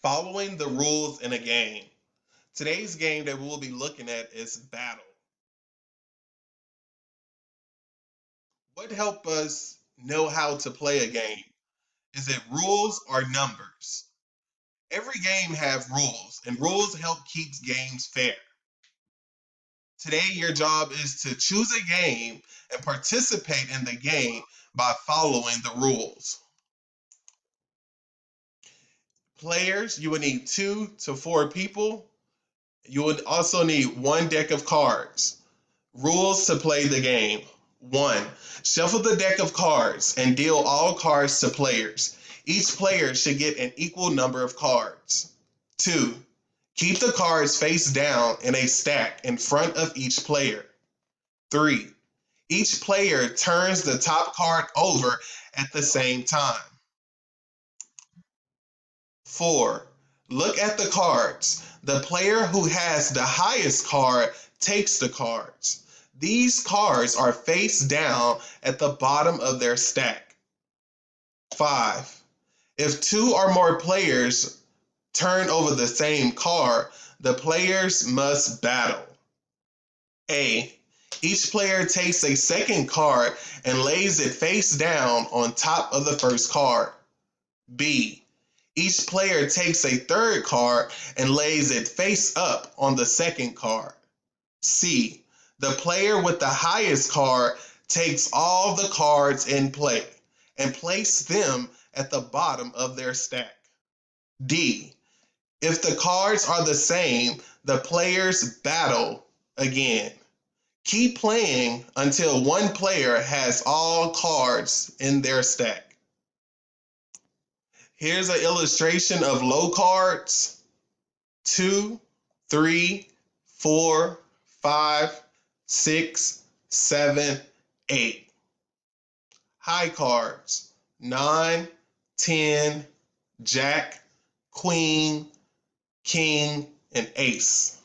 Following the rules in a game. Today's game that we will be looking at is Battle. What help us know how to play a game? Is it rules or numbers? Every game have rules, and rules help keep games fair. Today, your job is to choose a game and participate in the game by following the rules. Players, you would need 2 to 4 people. You would also need one deck of cards. Rules to play the game. 1. Shuffle the deck of cards and deal all cards to players. Each player should get an equal number of cards. 2. Keep the cards face down in a stack in front of each player. 3. Each player turns the top card over at the same time. 4. Look at the cards. The player who has the highest card takes the cards. These cards are face down at the bottom of their stack. 5. If 2 or more players turn over the same card, the players must battle. A. Each player takes a second card and lays it face down on top of the first card. B. Each player takes a third card and lays it face up on the second card. C. The player with the highest card takes all the cards in play and place them at the bottom of their stack. D. If the cards are the same, the players battle again. Keep playing until one player has all cards in their stack. Here's an illustration of low cards: 2, 3, 4, 5, 6, 7, 8. High cards: 9, 10, Jack, Queen, King, and Ace.